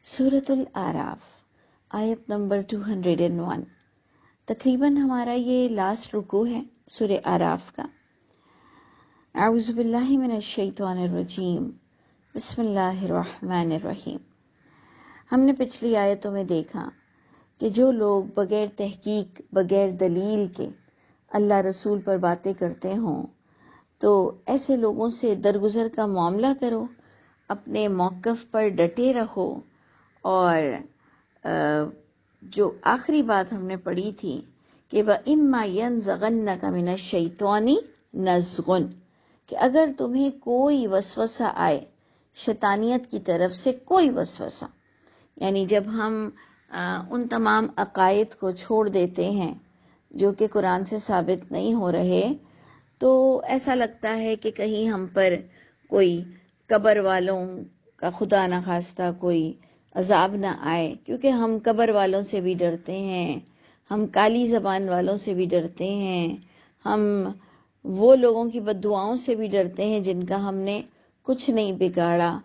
سورۃ الاعراف آیت نمبر 201۔ تقریباً ہمارا یہ لاسٹ رکوع ہے سورہ اعراف کا۔ اعوذ باللہ من الشیطان الرجیم، بسم اللہ الرحمن الرحیم۔ ہم نے پچھلی آیتوں میں دیکھا کہ جو لوگ بغیر تحقیق، بغیر دلیل کے اللہ رسول پر باتیں کرتے ہوں تو ایسے لوگوں سے درگزر کا معاملہ کرو، اپنے موقف پر ڈٹے رہو، اور جو آخری بات ہم نے پڑھی تھی کہ وَإِمَّا يَنزَغَنَّكَ مِنَ الشَّيْطَانِ نَزْغٌ، کہ اگر تمہیں کوئی وسوسہ آئے شیطانیت کی طرف سے، کوئی وسوسہ، یعنی جب ہم ان تمام عقائد کو چھوڑ دیتے ہیں جو کہ قرآن سے ثابت نہیں ہو رہے، تو ایسا لگتا ہے کہ کہیں ہم پر کوئی قبر والوں کا خدا نخواستہ کوئی عذاب نہ آئے، کیونکہ ہم قبر والوں سے بھی ڈرتے ہیں، ہم کالی زبان والوں سے بھی ڈرتے ہیں، ہم وہ لوگوں کی بد دعاؤں سے بھی ڈرتے ہیں جن کا ہم نے کچھ نہیں بگاڑا۔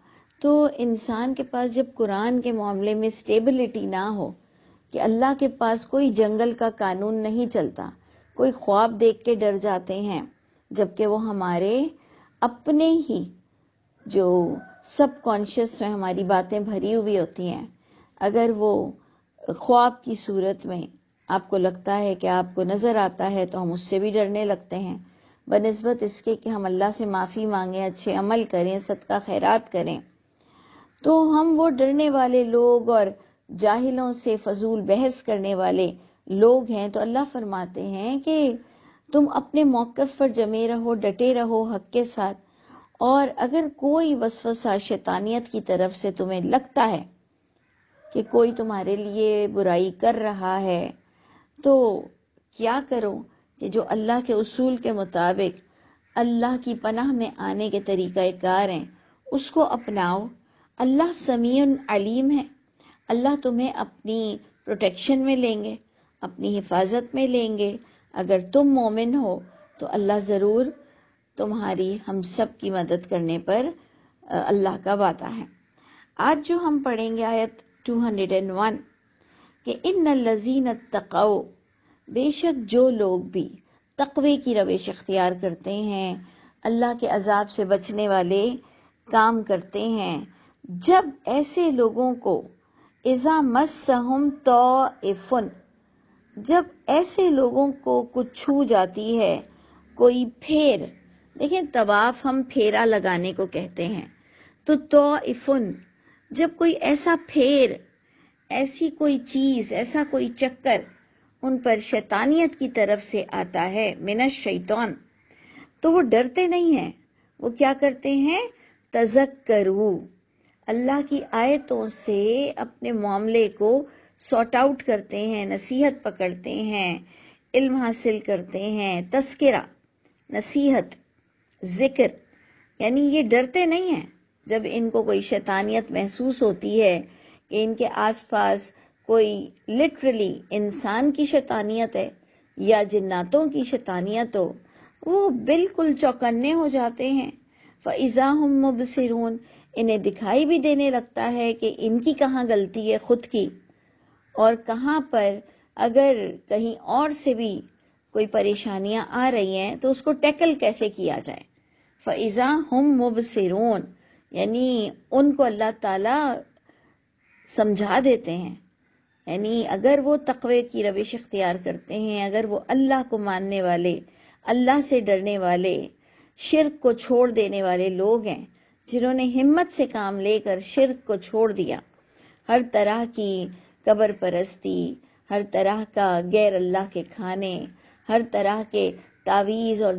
تو انسان کے پاس جب قرآن کے معاملے میں سٹیبلٹی نہ ہو کہ اللہ کے پاس کوئی جنگل کا قانون نہیں چلتا، کوئی خواب دیکھ کے ڈر جاتے ہیں، جبکہ وہ ہمارے اپنے ہی جو سب کانشیس میں ہماری باتیں بھری ہوئی ہوتی ہیں، اگر وہ خواب کی صورت میں آپ کو لگتا ہے کہ آپ کو نظر آتا ہے تو ہم اس سے بھی ڈرنے لگتے ہیں، بنسبت اس کے کہ ہم اللہ سے معافی مانگیں، اچھے عمل کریں، صدقہ خیرات کریں۔ تو ہم وہ ڈرنے والے لوگ اور جاہلوں سے فضول بحث کرنے والے لوگ ہیں، تو اللہ فرماتے ہیں کہ تم اپنے موقف پر جمے رہو، ڈٹے رہو حق کے ساتھ، اور اگر کوئی وسوسہ شیطانیت کی طرف سے تمہیں لگتا ہے کہ کوئی تمہارے لیے برائی کر رہا ہے، تو کیا کرو کہ جو اللہ کے اصول کے مطابق اللہ کی پناہ میں آنے کے طریقہ کار ہیں اس کو اپناؤ۔ اللہ سمیع علیم ہے، اللہ تمہیں اپنی پروٹیکشن میں لیں گے، اپنی حفاظت میں لیں گے۔ اگر تم مومن ہو تو اللہ ضرور تمہاری، ہم سب کی مدد کرنے پر اللہ کا وعدہ ہے۔ آج جو ہم پڑھیں گے آیت 201 کہ ان الذین اتقوا، بے شک جو لوگ بھی تقوی کی روش اختیار کرتے ہیں، اللہ کے عذاب سے بچنے والے کام کرتے ہیں، جب ایسے لوگوں کو اذا مسہم طائف، جب ایسے لوگوں کو کچھ چھو جاتی ہے کوئی پھیر، دیکھیں طواف ہم پھیرا لگانے کو کہتے ہیں، تو طائفن جب کوئی ایسا پھیر، ایسی کوئی چیز، ایسا کوئی چکر ان پر شیطانیت کی طرف سے آتا ہے، من الشیطان، تو وہ ڈرتے نہیں ہیں، وہ کیا کرتے ہیں؟ تذکروا، اللہ کی آیتوں سے اپنے معاملے کو سارٹ آؤٹ کرتے ہیں، نصیحت پکڑتے ہیں، علم حاصل کرتے ہیں، تذکرہ، نصیحت، ذکر، یعنی یہ ڈرتے نہیں ہیں جب ان کو کوئی شیطانیت محسوس ہوتی ہے کہ ان کے آس پاس کوئی لٹرلی انسان کی شیطانیت ہے یا جناتوں کی شیطانیت ہو، وہ بالکل چوکنے ہو جاتے ہیں۔ فَإِذَا هُمْ مُبْصِرُونَ، انہیں دکھائی بھی دینے لگتا ہے کہ ان کی کہاں غلطی ہے خود کی، اور کہاں پر اگر کہیں اور سے بھی کوئی پریشانیاں آ رہی ہیں تو اس کو ٹیکل کیسے کیا جائے۔ فَإِذَا هُمْ مُبْصِرُونَ، یعنی ان کو اللہ تعالیٰ سمجھا دیتے ہیں، یعنی اگر وہ تقوی کی روش اختیار کرتے ہیں، اگر وہ اللہ کو ماننے والے، اللہ سے ڈرنے والے، شرک کو چھوڑ دینے والے لوگ ہیں، جنہوں نے ہمت سے کام لے کر شرک کو چھوڑ دیا، ہر طرح کی قبر پرستی، ہر طرح کا غیر اللہ کے کھانے، ہر طرح کے تعویذ اور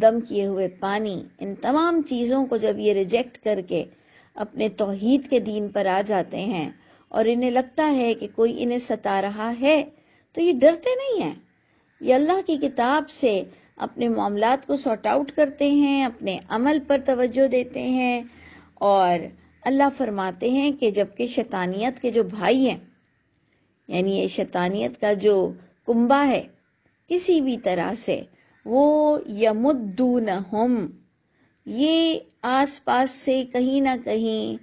دم کیے ہوئے پانی، ان تمام چیزوں کو جب یہ ریجیکٹ کر کے اپنے توحید کے دین پر آ جاتے ہیں اور انہیں لگتا ہے کہ کوئی انہیں ستا رہا ہے، تو یہ ڈرتے نہیں ہیں، یہ اللہ کی کتاب سے اپنے معاملات کو سارٹ آؤٹ کرتے ہیں، اپنے عمل پر توجہ دیتے ہیں، اور اللہ فرماتے ہیں کہ جبکہ شیطانیت کے جو بھائی ہیں، یعنی یہ شیطانیت کا جو کنبا ہے، کسی بھی طرح سے وہ یمدونہم، یہ آس پاس سے کہیں نہ کہیں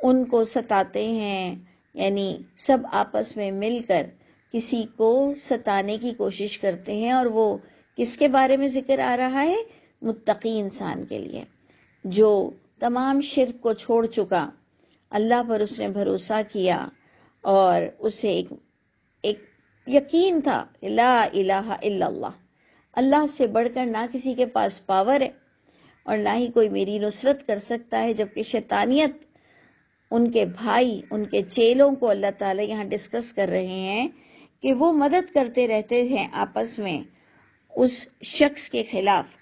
ان کو ستاتے ہیں، یعنی سب آپس میں مل کر کسی کو ستانے کی کوشش کرتے ہیں، اور وہ کس کے بارے میں ذکر آ رہا ہے؟ متقی انسان کے لیے، جو تمام شرک کو چھوڑ چکا، اللہ پر اس نے بھروسہ کیا اور اسے ایک یقین تھا لا الہ الا اللہ، اللہ سے بڑھ کر نہ کسی کے پاس پاور ہے اور نہ ہی کوئی میری نصرت کر سکتا ہے، جبکہ شیطانیت ان کے بھائی، ان کے چیلوں کو اللہ تعالیٰ یہاں ڈسکس کر رہے ہیں کہ وہ مدد کرتے رہتے ہیں آپس میں اس شخص کے خلاف،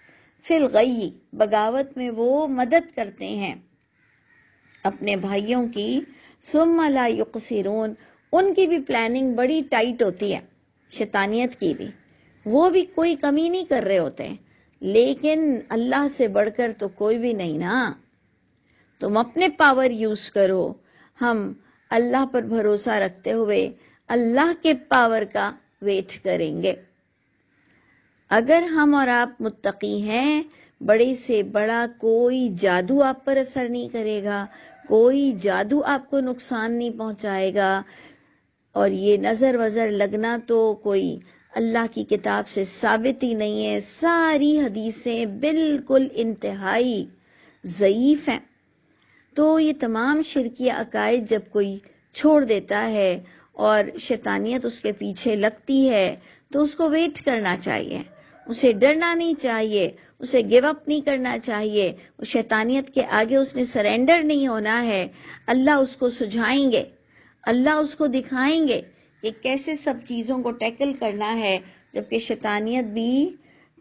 فی الغی، بغاوت میں وہ مدد کرتے ہیں اپنے بھائیوں کی، ثم لا یقصرون، ان کی بھی پلاننگ بڑی ٹائٹ ہوتی ہے، شیطانیت کی بھی، وہ بھی کوئی کمی نہیں کر رہے ہوتے ہیں، لیکن اللہ سے بڑھ کر تو کوئی بھی نہیں نا، تم اپنے پاور یوز کرو، ہم اللہ پر بھروسہ رکھتے ہوئے اللہ کے پاور کا ویٹ کریں گے۔ اگر ہم اور آپ متقی ہیں، بڑے سے بڑا کوئی جادو آپ پر اثر نہیں کرے گا، کوئی جادو آپ کو نقصان نہیں پہنچائے گا، اور یہ نظر وظر لگنا تو کوئی اللہ کی کتاب سے ثابت ہی نہیں ہے، ساری حدیثیں بالکل انتہائی ضعیف ہیں۔ تو یہ تمام شرکی عقائد جب کوئی چھوڑ دیتا ہے اور شیطانیت اس کے پیچھے لگتی ہے تو اس کو ویٹ کرنا چاہیے، اسے ڈرنا نہیں چاہیے، اسے گیو اپ نہیں کرنا چاہیے، اس شیطانیت کے آگے اس نے سرینڈر نہیں ہونا ہے۔ اللہ اس کو سجھائیں گے، اللہ اس کو دکھائیں گے کہ کیسے سب چیزوں کو ٹیکل کرنا ہے، جبکہ شیطانیت بھی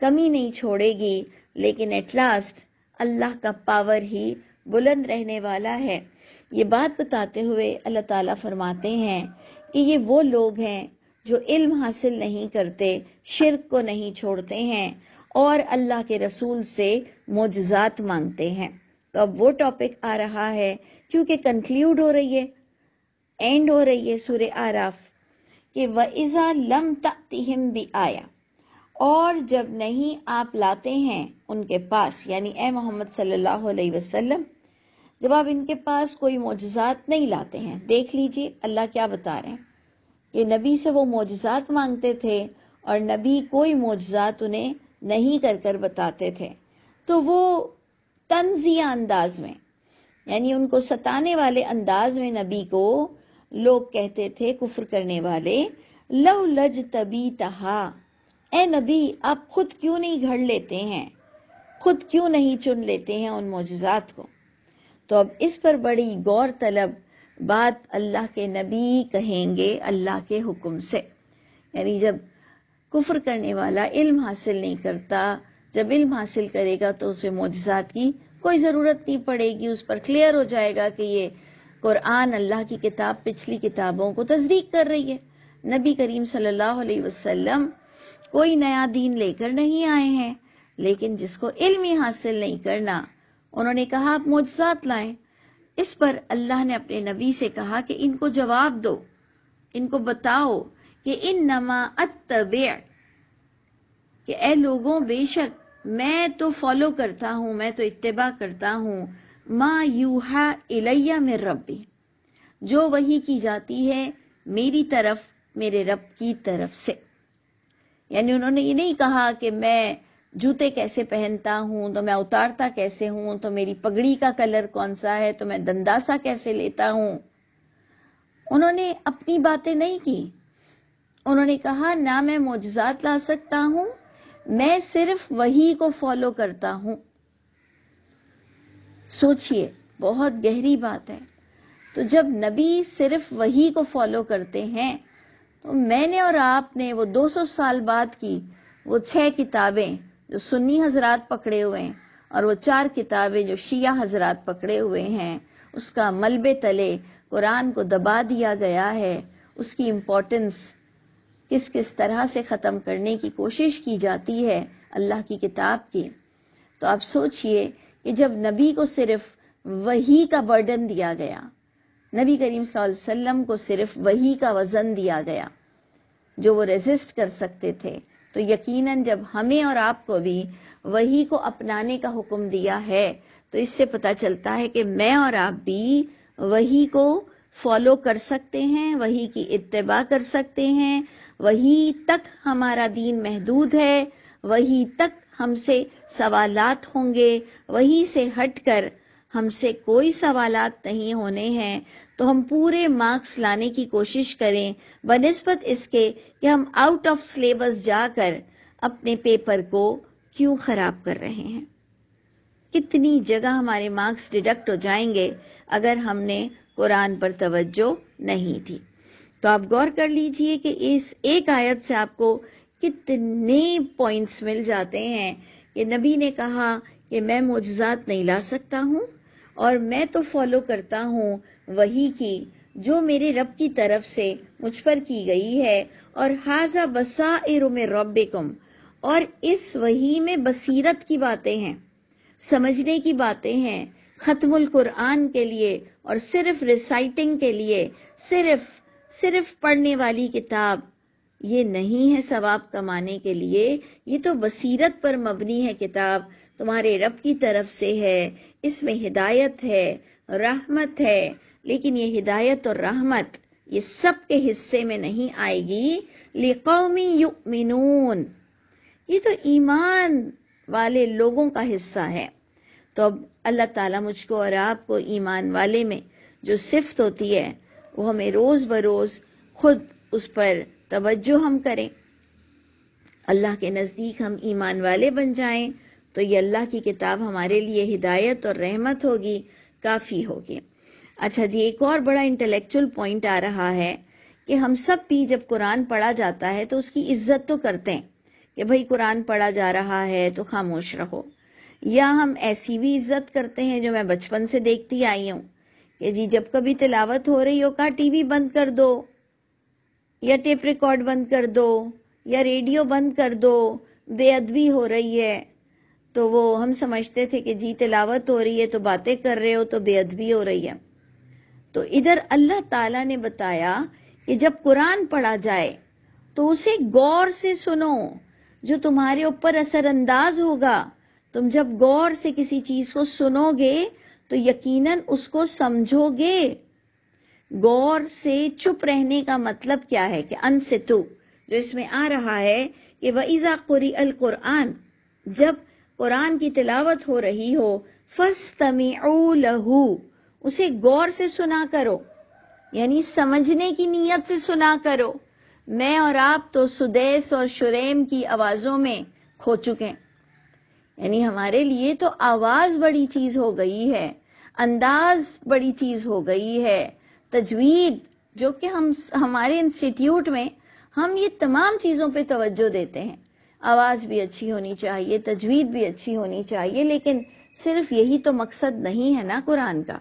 کمی نہیں چھوڑے گی، لیکن ایٹ لاسٹ اللہ کا پاور ہی بلند رہنے والا ہے۔ یہ بات بتاتے ہوئے اللہ تعالیٰ فرماتے ہیں کہ یہ وہ لوگ ہیں جو علم حاصل نہیں کرتے، شرک کو نہیں چھوڑتے ہیں اور اللہ کے رسول سے معجزات مانگتے ہیں۔ تو اب وہ ٹاپک آ رہا ہے، کیونکہ کنکلیوڈ ہو رہی ہے، اینڈ ہو رہی ہے سورہ اعراف، کہ وَإِذَا لَمْ تَأْتِهِمْ بِآيَةٍ، اور جب نہیں آپ لاتے ہیں ان کے پاس، یعنی اے محمد صلی اللہ علیہ وسلم، جب آپ ان کے پاس کوئی معجزات نہیں لاتے ہیں، دیکھ لیجئے اللہ کیا بتا رہے ہیں کہ نبی سے وہ معجزات مانگتے تھے اور نبی کوئی معجزات انہیں نہیں کر کر بتاتے تھے، تو وہ طنزیہ انداز میں، یعنی ان کو ستانے والے انداز میں نبی کو لوگ کہتے تھے، کفر کرنے والے، لو لجتبیتہا، اے نبی آپ خود کیوں نہیں گھڑ لیتے ہیں، خود کیوں نہیں چن لیتے ہیں ان معجزات کو۔ تو اب اس پر بڑی غور طلب بات اللہ کے نبی کہیں گے اللہ کے حکم سے، یعنی جب کفر کرنے والا علم حاصل نہیں کرتا، جب علم حاصل کرے گا تو اسے معجزات کی کوئی ضرورت نہیں پڑے گی، اس پر کلیئر ہو جائے گا کہ یہ قرآن اللہ کی کتاب پچھلی کتابوں کو تصدیق کر رہی ہے۔ نبی کریم صلی اللہ علیہ وسلم کوئی نیا دین لے کر نہیں آئے ہیں، لیکن جس کو علم ہی حاصل نہیں کرنا، انہوں نے کہا آپ معجزات لائیں۔ اس پر اللہ نے اپنے نبی سے کہا کہ ان کو جواب دو، ان کو بتاؤ کہ انما اتبع، کہ اے لوگوں بے شک میں تو فالو کرتا ہوں، میں تو اتباع کرتا ہوں، ما یوحا الی من ربی، جو وحی کی جاتی ہے میری طرف، میرے رب کی طرف سے۔ یعنی انہوں نے یہ نہیں کہا کہ میں جوتے کیسے پہنتا ہوں تو میں اتارتا کیسے ہوں، تو میری پگڑی کا کلر کون سا ہے، تو میں دنداسا کیسے لیتا ہوں، انہوں نے اپنی باتیں نہیں کی۔ انہوں نے کہا نہ میں معجزات لا سکتا ہوں، میں صرف وحی کو فالو کرتا ہوں۔ سوچئے، بہت گہری بات ہے۔ تو جب نبی صرف وحی کو فالو کرتے ہیں تو میں نے اور آپ نے وہ 200 سال بعد کی وہ 6 کتابیں جو سنی حضرات پکڑے ہوئے ہیں اور وہ 4 کتابیں جو شیعہ حضرات پکڑے ہوئے ہیں، اس کا ملبے تلے قرآن کو دبا دیا گیا ہے، اس کی امپورٹنس کس کس طرح سے ختم کرنے کی کوشش کی جاتی ہے اللہ کی کتاب کی۔ تو آپ سوچئے کہ جب نبی کو صرف وحی کا برڈن دیا گیا، نبی کریم صلی اللہ علیہ وسلم کو صرف وحی کا وزن دیا گیا جو وہ ریزسٹ کر سکتے تھے، تو یقیناً جب ہمیں اور آپ کو بھی وحی کو اپنانے کا حکم دیا ہے تو اس سے پتہ چلتا ہے کہ میں اور آپ بھی وہی کو فالو کر سکتے ہیں، وہی کی اتباع کر سکتے ہیں، وہی تک ہمارا دین محدود ہے، وہی تک ہم سے سوالات ہوں گے، وہی سے ہٹ کر ہم سے کوئی سوالات نہیں ہونے ہیں، تو ہم پورے مارکس لانے کی کوشش کریں بنسبت اس کے کہ ہم آؤٹ آف سلیبس جا کر اپنے پیپر کو کیوں خراب کر رہے ہیں۔ کتنی جگہ ہمارے مارکس ڈیڈکٹ ہو جائیں گے اگر ہم نے قرآن پر توجہ نہیں تھی۔ تو آپ غور کر لیجئے کہ اس ایک آیت سے آپ کو کتنے پوائنٹس مل جاتے ہیں کہ نبی نے کہا کہ میں معجزات نہیں لا سکتا ہوں اور میں تو فالو کرتا ہوں وحی کی جو میرے رب کی طرف سے مجھ پر کی گئی ہے، اور ھذا بصائر من ربکم، اور اس وحی میں بصیرت کی باتیں ہیں، سمجھنے کی باتیں ہیں، ختم القرآن کے لیے اور صرف ریسائٹنگ کے لیے، صرف پڑھنے والی کتاب یہ نہیں ہے ثواب کمانے کے لیے، یہ تو بصیرت پر مبنی ہے کتاب، تمہارے رب کی طرف سے ہے، اس میں ہدایت ہے، رحمت ہے، لیکن یہ ہدایت اور رحمت یہ سب کے حصے میں نہیں آئے گی، لقوم یؤمنون، یہ تو ایمان والے لوگوں کا حصہ ہے۔ تو اب اللہ تعالیٰ مجھ کو اور آپ کو ایمان والے میں جو صفت ہوتی ہے وہ ہمیں روز بروز خود اس پر توجہ ہم کریں، اللہ کے نزدیک ہم ایمان والے بن جائیں تو یہ اللہ کی کتاب ہمارے لیے ہدایت اور رحمت ہوگی، کافی ہوگی۔ اچھا جی، ایک اور بڑا انٹلیکچول پوائنٹ آ رہا ہے کہ ہم سب بھی جب قرآن پڑھا جاتا ہے تو اس کی عزت تو کرتے ہیں کہ بھئی قرآن پڑھا جا رہا ہے تو خاموش رہو، یا ہم ایسی بھی عزت کرتے ہیں جو میں بچپن سے دیکھتی آئی ہوں کہ جی جب کبھی تلاوت ہو رہی ہو کہا ٹی وی بند کر دو، یا ٹیپ ریکارڈ بند کر دو، یا ریڈیو بند کر دو، بے ادبی ہو رہی ہے۔ تو وہ ہم سمجھتے تھے کہ جی تلاوت ہو رہی ہے تو باتیں کر رہے ہو تو بے ادبی ہو رہی ہے۔ تو ادھر اللہ تعالیٰ نے بتایا کہ جب قرآن پڑھا جائے تو اسے غور سے سنو، جو تمہارے اوپر اثر انداز ہوگا۔ تم جب غور سے کسی چیز کو سنو گے تو یقیناً اس کو سمجھو گے۔ غور سے چپ رہنے کا مطلب کیا ہے کہ انصتو، جو اس میں آ رہا ہے کہ وَإِذَا قُرِئَ الْقُرْآنُ، جب قرآن کی تلاوت ہو رہی ہو، فَاسْتَمِعُوا لَهُ، اسے غور سے سنا کرو، یعنی سمجھنے کی نیت سے سنا کرو۔ میں اور آپ تو سدیس اور شریم کی آوازوں میں کھو چکے ہیں، یعنی ہمارے لیے تو آواز بڑی چیز ہو گئی ہے، انداز بڑی چیز ہو گئی ہے، تجوید جو کہ ہمارے انسٹیٹیوٹ میں ہم یہ تمام چیزوں پہ توجہ دیتے ہیں، آواز بھی اچھی ہونی چاہیے، تجوید بھی اچھی ہونی چاہیے، لیکن صرف یہی تو مقصد نہیں ہے نا قرآن کا۔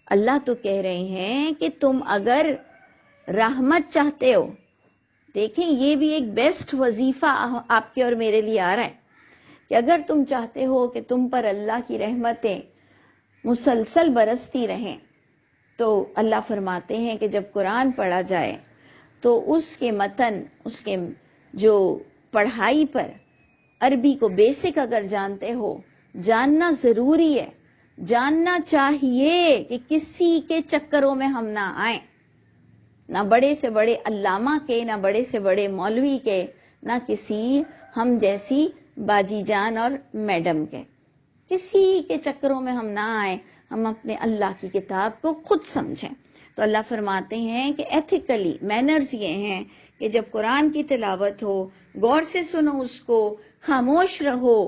اللہ تو کہہ رہے ہیں کہ تم اگر رحمت چاہتے ہو، دیکھیں یہ بھی ایک بیسٹ وظیفہ آپ کے اور میرے لیے آ رہا ہے کہ اگر تم چاہتے ہو کہ تم پر اللہ کی رحمتیں مسلسل برستی رہیں تو اللہ فرماتے ہیں کہ جب قرآن پڑھا جائے تو اس کے متن، اس کے جو پڑھائی پر عربی کو بیسک اگر جانتے ہو، جاننا ضروری ہے، جاننا چاہیے کہ کسی کے چکروں میں ہم نہ آئیں، نہ بڑے سے بڑے علامہ کے، نہ بڑے سے بڑے مولوی کے، نہ کسی ہم جیسی باجی جان اور میڈم کے، کسی کے چکروں میں ہم نہ آئیں، ہم اپنے اللہ کی کتاب کو خود سمجھیں۔ تو اللہ فرماتے ہیں کہ ایتھیکلی مینرز یہ ہیں کہ جب قرآن کی تلاوت ہو غور سے سنو اس کو، خاموش رہو،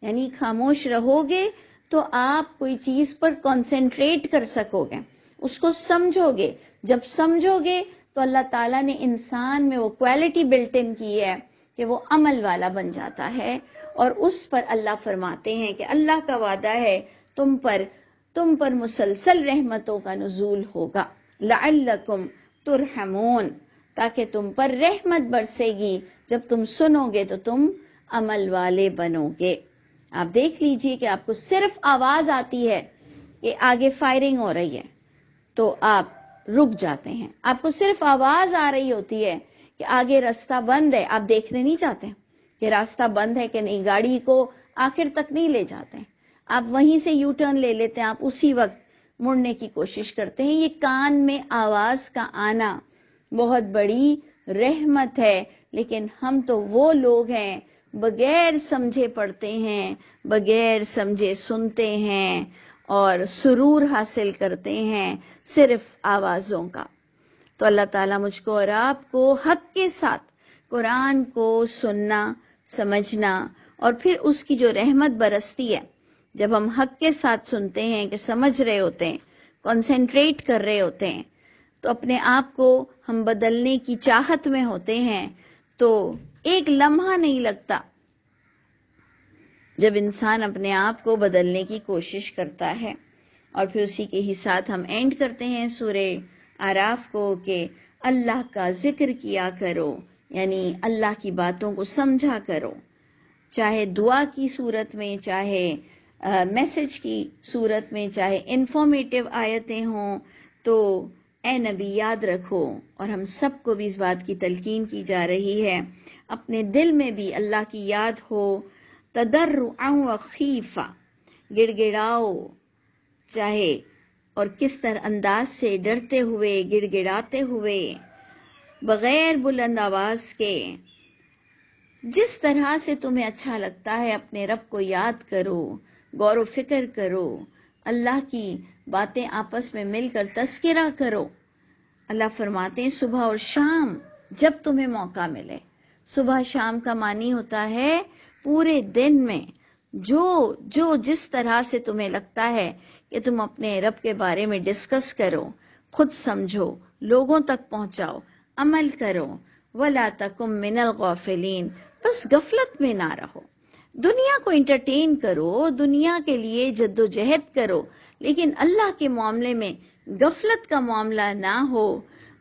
یعنی خاموش رہو گے تو آپ کوئی چیز پر کنسنٹریٹ کر سکو گے، اس کو سمجھو گے، جب سمجھو گے تو اللہ تعالیٰ نے انسان میں وہ کوالٹی بلٹ ان کی ہے کہ وہ عمل والا بن جاتا ہے، اور اس پر اللہ فرماتے ہیں کہ اللہ کا وعدہ ہے تم پر مسلسل رحمتوں کا نزول ہوگا، لعلکم ترحمون، تاکہ تم پر رحمت برسے گی، جب تم سنو گے تو تم عمل والے بنو گے۔ آپ دیکھ لیجئے کہ آپ کو صرف آواز آتی ہے کہ آگے فائرنگ ہو رہی ہے تو آپ رک جاتے ہیں، آپ کو صرف آواز آ رہی ہوتی ہے کہ آگے راستہ بند ہے، آپ دیکھنے نہیں چاہتے کہ راستہ بند ہے کہ نہیں، گاڑی کو آخر تک نہیں لے جاتے، آپ وہیں سے یو ٹرن لے لیتے ہیں، آپ اسی وقت مڑنے کی کوشش کرتے ہیں. یہ کان میں آواز کا آنا بہت بڑی رحمت ہے، لیکن ہم تو وہ لوگ ہیں بغیر سمجھے پڑھتے ہیں، بغیر سمجھے سنتے ہیں اور سرور حاصل کرتے ہیں صرف آوازوں کا. تو اللہ تعالیٰ مجھ کو اور آپ کو حق کے ساتھ قرآن کو سننا، سمجھنا، اور پھر اس کی جو رحمت برستی ہے جب ہم حق کے ساتھ سنتے ہیں کہ سمجھ رہے ہوتے ہیں، کنسنٹریٹ کر رہے ہوتے ہیں، تو اپنے آپ کو ہم بدلنے کی چاہت میں ہوتے ہیں. تو ایک لمحہ نہیں لگتا جب انسان اپنے آپ کو بدلنے کی کوشش کرتا ہے. اور پھر اسی کے ہی ساتھ ہم اینڈ کرتے ہیں سورہ اعراف کو کہ اللہ کا ذکر کیا کرو، یعنی اللہ کی باتوں کو سمجھا کرو، چاہے دعا کی صورت میں، چاہے میسج کی صورت میں، چاہے انفارمیٹیو آیتیں ہوں. تو اے نبی یاد رکھو، اور ہم سب کو بھی اس بات کی تلقین کی جا رہی ہے، اپنے دل میں بھی اللہ کی یاد ہو، تضرعا و خیفہ، گڑ گڑاؤ، چاہے اور کس طرح انداز سے ڈرتے ہوئے، گڑ گڑاتے ہوئے، بغیر بلند آواز کے، جس طرح سے تمہیں اچھا لگتا ہے اپنے رب کو یاد کرو، غور و فکر کرو، اللہ کی باتیں آپس میں مل کر تذکرہ کرو. اللہ فرماتے ہیں صبح اور شام جب تمہیں موقع ملے. صبح شام کا معنی ہوتا ہے پورے دن میں جو جس طرح سے تمہیں لگتا ہے کہ تم اپنے رب کے بارے میں ڈسکس کرو، خود سمجھو، لوگوں تک پہنچاؤ، عمل کرو. وَلَا تَكُن مِّنَ الْغَافِلِينَ، بس غفلت میں نہ رہو. دنیا کو انٹرٹین کرو، دنیا کے لیے جد و جہد کرو، لیکن اللہ کے معاملے میں غفلت کا معاملہ نہ ہو.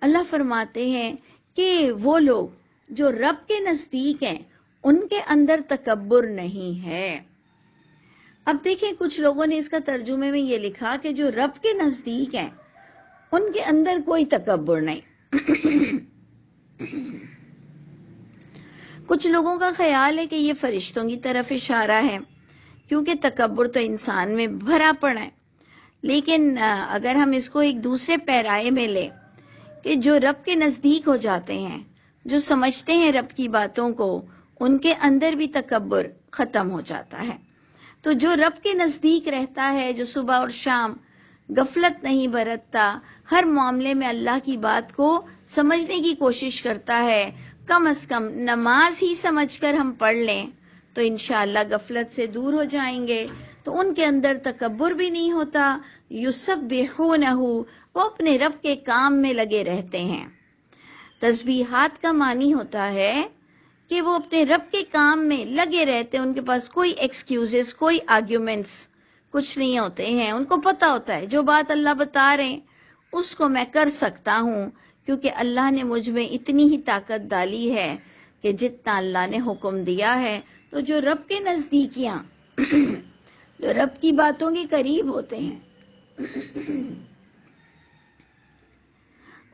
اللہ فرماتے ہیں کہ وہ لوگ جو رب کے نزدیک ہیں ان کے اندر تکبر نہیں ہے. اب دیکھیں کچھ لوگوں نے اس کا ترجمے میں یہ لکھا کہ جو رب کے نزدیک ہیں ان کے اندر کوئی تکبر نہیں. کچھ لوگوں کا خیال ہے کہ یہ فرشتوں کی طرف اشارہ ہے، کیونکہ تکبر تو انسان میں بھرا پڑا ہے. لیکن اگر ہم اس کو ایک دوسرے پیرائے میں لیں کہ جو رب کے نزدیک ہو جاتے ہیں، جو سمجھتے ہیں رب کی باتوں کو، ان کے اندر بھی تکبر ختم ہو جاتا ہے. تو جو رب کے نزدیک رہتا ہے، جو صبح اور شام غفلت نہیں برتتا، ہر معاملے میں اللہ کی بات کو سمجھنے کی کوشش کرتا ہے، کم از کم نماز ہی سمجھ کر ہم پڑھ لیں تو انشاءاللہ غفلت سے دور ہو جائیں گے. تو ان کے اندر تکبر بھی نہیں ہوتا. یسبحونہ، وہ اپنے رب کے کام میں لگے رہتے ہیں. تسبیحات کا معنی ہوتا ہے کہ وہ اپنے رب کے کام میں لگے رہتے ہیں، ان کے پاس کوئی ایکسکیوزز، کوئی آرگیومنٹس کچھ نہیں ہوتے ہیں. ان کو پتا ہوتا ہے جو بات اللہ بتا رہے ہیں اس کو میں کر سکتا ہوں، کیونکہ اللہ نے مجھ میں اتنی ہی طاقت ڈالی ہے کہ جتنا اللہ نے حکم دیا ہے. تو جو رب کے نزدیکیاں جو رب کی باتوں کے قریب ہوتے ہیں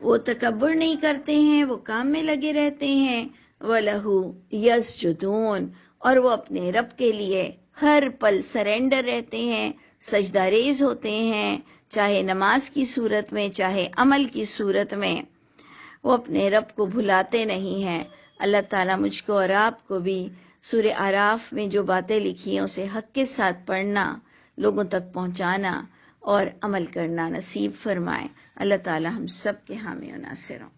وہ تکبر نہیں کرتے ہیں، وہ کام میں لگے رہتے ہیں. وَلَهُ يَسْجُدُونَ، اور وہ اپنے رب کے لیے ہر پل سرنڈر رہتے ہیں، سجدہ ریز ہوتے ہیں، چاہے نماز کی صورت میں، چاہے عمل کی صورت میں. وہ اپنے رب کو بھلاتے نہیں ہیں. اللہ تعالیٰ مجھ کو اور آپ کو بھی سورہ اعراف میں جو باتیں لکھی ہیں اسے حق کے ساتھ پڑھنا، لوگوں تک پہنچانا اور عمل کرنا نصیب فرمائے. اللہ تعالیٰ ہم سب کے حامی و ناصر ہوں.